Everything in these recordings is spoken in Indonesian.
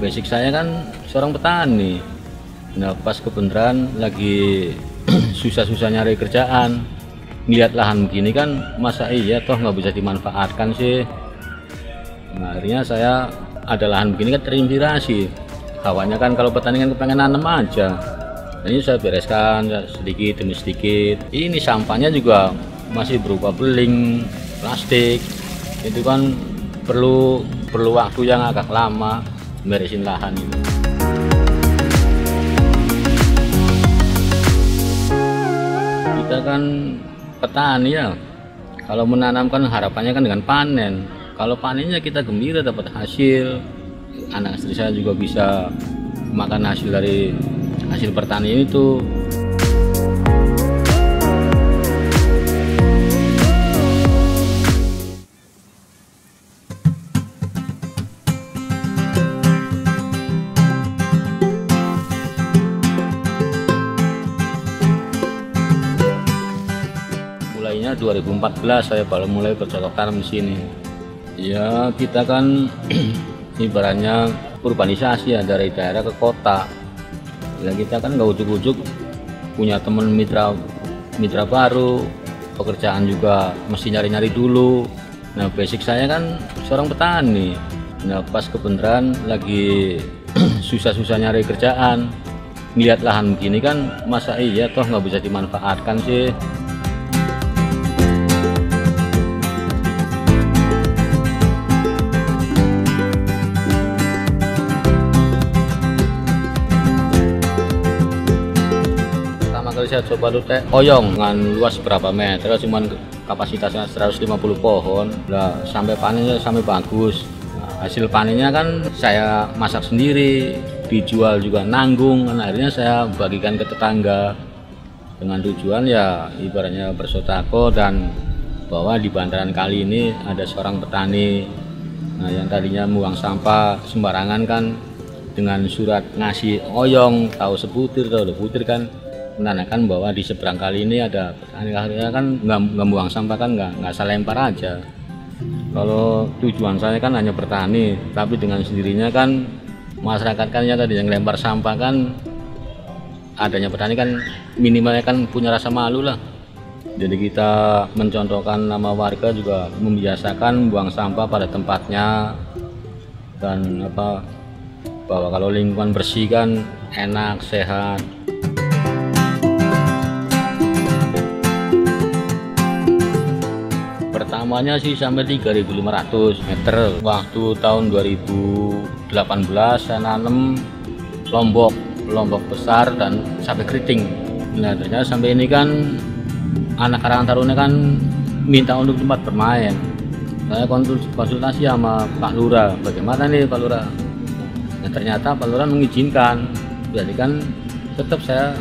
basic saya kan seorang petani. Nah, pas kebenaran lagi susah-susah nyari kerjaan, ngeliat lahan begini kan, masa iya toh nggak bisa dimanfaatkan sih. Nah, akhirnya saya ada lahan begini kan terinspirasi. Hawanya kan kalau petani kan kepengen nanam aja. Nah, ini saya bereskan sedikit demi sedikit. Ini sampahnya juga masih berupa beling, plastik. Itu kan perlu waktu yang agak lama beresin lahan ini. Kita kan petani ya, kalau menanamkan harapannya kan dengan panen. Kalau panennya kita gembira dapat hasil, anak istri saya juga bisa makan hasil dari hasil pertanian itu. Mulainya 2014 saya baru mulai bercocok tanam di sini. Ya kita kan ibaratnya urbanisasi ya, dari daerah ke kota. Ya kita kan nggak ujuk-ujuk punya teman mitra baru, pekerjaan juga mesti nyari-nyari dulu. Nah basic saya kan seorang petani. Nah pas kebenaran lagi susah-susah nyari kerjaan, ngeliat lahan begini kan, masa iya toh nggak bisa dimanfaatkan sih. Saya coba dulu oyong dengan luas berapa meter, cuman kapasitasnya 150 pohon. Nah, sampai panennya sampai bagus. Nah, hasil panennya kan saya masak sendiri, dijual juga nanggung. Nah, akhirnya saya bagikan ke tetangga dengan tujuan ya ibaratnya bersedekah, dan bahwa di bantaran kali ini ada seorang petani yang tadinya buang sampah sembarangan kan, dengan surat ngasih oyong tahu sebutir kan menandakan bahwa di seberang kali ini ada petani. Akhirnya kan nggak buang sampah kan, nggak saya lempar aja. Kalau tujuan saya kan hanya bertani, tapi dengan sendirinya kan masyarakat kan ya tadi yang lempar sampah kan, adanya petani kan minimalnya kan punya rasa malu lah. Jadi kita mencontohkan nama warga juga membiasakan buang sampah pada tempatnya, dan bahwa kalau lingkungan bersih kan enak, sehat. Pertamanya sih sampai 3.500 meter. Waktu tahun 2018 saya nanam lombok besar dan sampai keriting. Nah ternyata sampai ini kan anak Karang Taruna kan minta untuk tempat bermain. Saya konsultasi sama Pak Lurah, bagaimana nih Pak Lurah? Nah ternyata Pak Lurah mengizinkan. Jadi kan tetap saya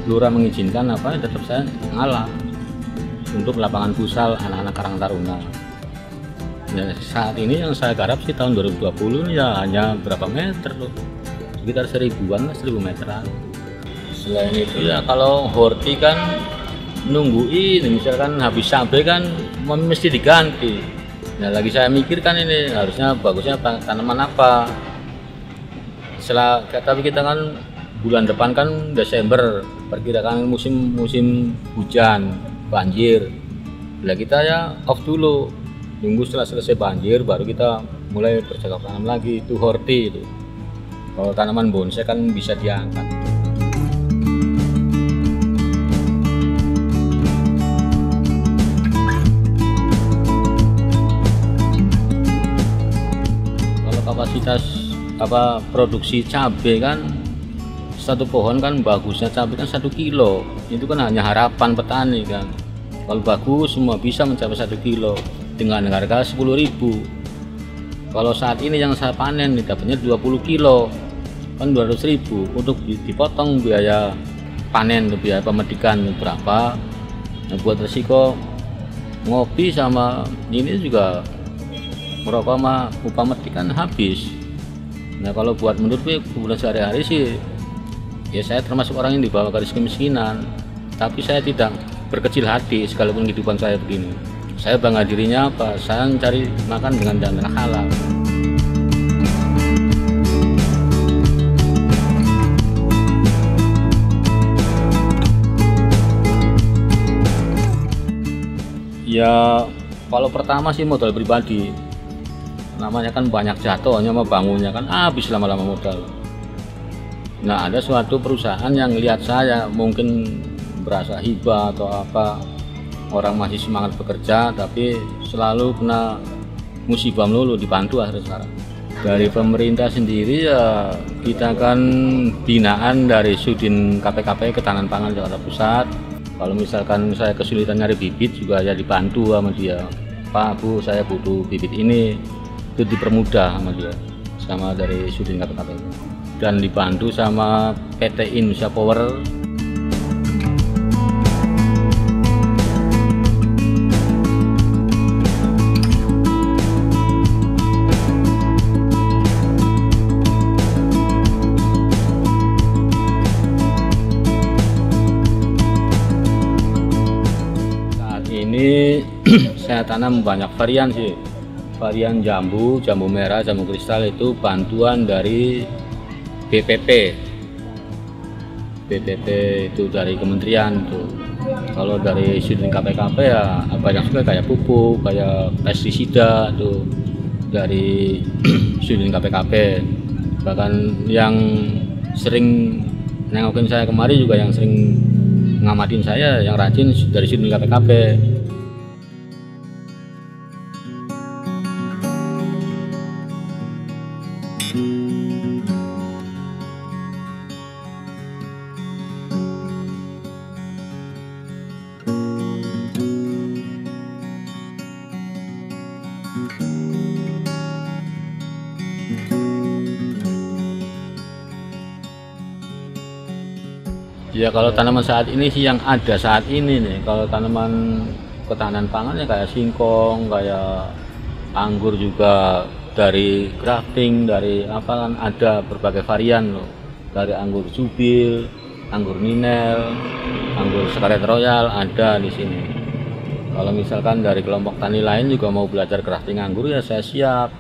Lurah mengizinkan, tetap saya ngalah untuk lapangan futsal anak-anak Karang Taruna. Ya, saat ini yang saya garap sih tahun 2020 ya hanya berapa meter loh, sekitar 1000 meteran. Selain itu ya kalau horti kan nungguin, misalkan habis cabai kan mesti diganti. Nah lagi saya mikirkan ini harusnya bagusnya tanaman apa. Tapi kita kan bulan depan kan Desember, perkirakan musim hujan, banjir. Bila kita ya off dulu, nunggu setelah selesai banjir baru kita mulai bercocok tanam lagi. Itu horti itu. Kalau tanaman bonsai kan bisa diangkat. Kalau kapasitas produksi cabai kan, satu pohon kan bagusnya cabai kan 1 kilo, itu kan hanya harapan petani kan. Kalau bagus semua bisa mencapai 1 kilo dengan harga 10.000. Kalau saat ini yang saya panen dapatnya 20 kilo kan 200.000. Untuk dipotong biaya panen, biaya pemetikan berapa. Nah, buat resiko ngopi sama ini juga merokok sama upah metik kan habis. Nah kalau buat menurut kebutuhan sehari-hari sih ya saya termasuk orang yang dibawa garis kemiskinan, tapi saya tidak berkecil hati sekalipun kehidupan saya begini. Saya bangga dirinya saya mencari makan dengan cara halal. Ya kalau pertama sih modal pribadi, namanya kan banyak jatuhnya sama bangunnya kan habis lama-lama modal. Nah ada suatu perusahaan yang lihat saya mungkin berasa hibah atau apa, orang masih semangat bekerja tapi selalu kena musibah melulu, dibantu akhirnya sekarang. Dari pemerintah sendiri ya kita kan binaan dari Sudin KPKP Ketahanan Pangan Jakarta Pusat. Kalau misalkan saya kesulitan nyari bibit juga ya dibantu sama dia. Pak, Bu, saya butuh bibit ini, itu dipermudah sama dia, sama dari Sudin KPKP. Dan dibantu sama PT Indonesia Power. Ini saya tanam banyak varian sih, varian jambu merah, jambu kristal itu bantuan dari BPP itu dari kementerian tuh. Kalau dari Sudin KPKP ya banyak juga kayak pupuk, kayak pestisida tuh dari Sudin KPKP. Bahkan yang sering nengokin saya kemari juga, yang sering ngamatin saya, yang rajin dari Sudin KPKP. Ya kalau tanaman saat ini sih yang ada saat ini nih, kalau tanaman ketahanan pangan ya kayak singkong, kayak anggur juga dari grafting, dari apa kan ada berbagai varian loh. Dari anggur jubil, anggur ninel, anggur Scarlet Royal ada di sini. Kalau misalkan dari kelompok tani lain juga mau belajar grafting anggur ya saya siap.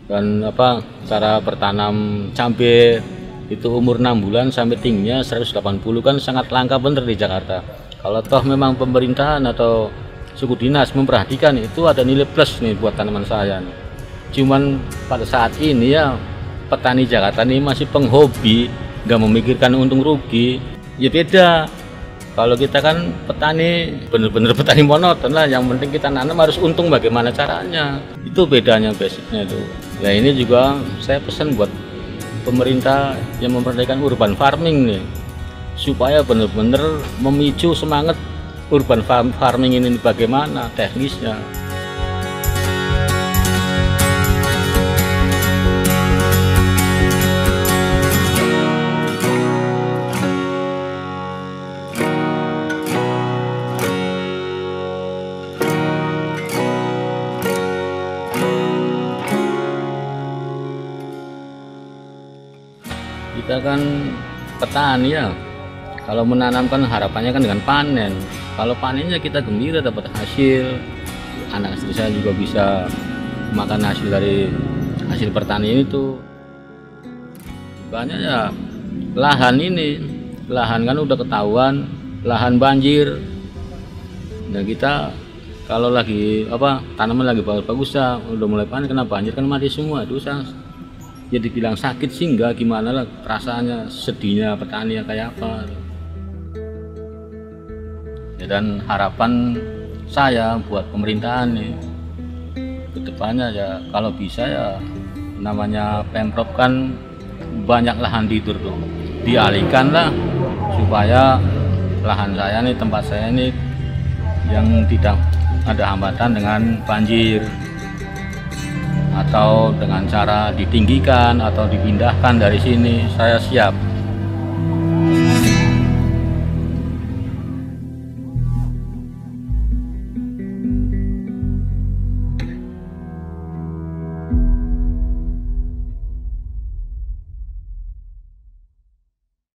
Dan apa cara bertanam cabai itu umur 6 bulan sampai tingginya 180 kan sangat langka bener di Jakarta. Kalau toh memang pemerintahan atau suku dinas memperhatikan, itu ada nilai plus nih buat tanaman saya nih. Cuman pada saat ini ya petani Jakarta ini masih penghobi, nggak memikirkan untung rugi. Ya beda, kalau kita kan petani bener-bener petani monoton lah, yang penting kita nanam harus untung bagaimana caranya. Itu bedanya basicnya itu. Ya ini juga saya pesan buat pemerintah yang memperhatikan urban farming nih, supaya benar-benar memicu semangat urban farming ini bagaimana teknisnya. Kita kan petani ya, kalau menanamkan harapannya kan dengan panen. Kalau panennya kita gembira dapat hasil, anak istri saya juga bisa makan hasil dari hasil pertanian itu. Banyak ya lahan ini, lahan kan udah ketahuan lahan banjir. Nah kita kalau lagi apa tanaman lagi bagus-bagus ya, udah mulai panen kena banjir kan mati semua. Itu jadi bilang sakit sih enggak, gimana lah perasaannya, sedihnya petani ya kayak apa ya. Dan harapan saya buat pemerintahan nih kedepannya ya, kalau bisa ya namanya Pemprov kan banyak lahan tidur tuh, dialihkan lah supaya lahan saya nih, tempat saya ini yang tidak ada hambatan dengan banjir, atau dengan cara ditinggikan atau dipindahkan dari sini, saya siap.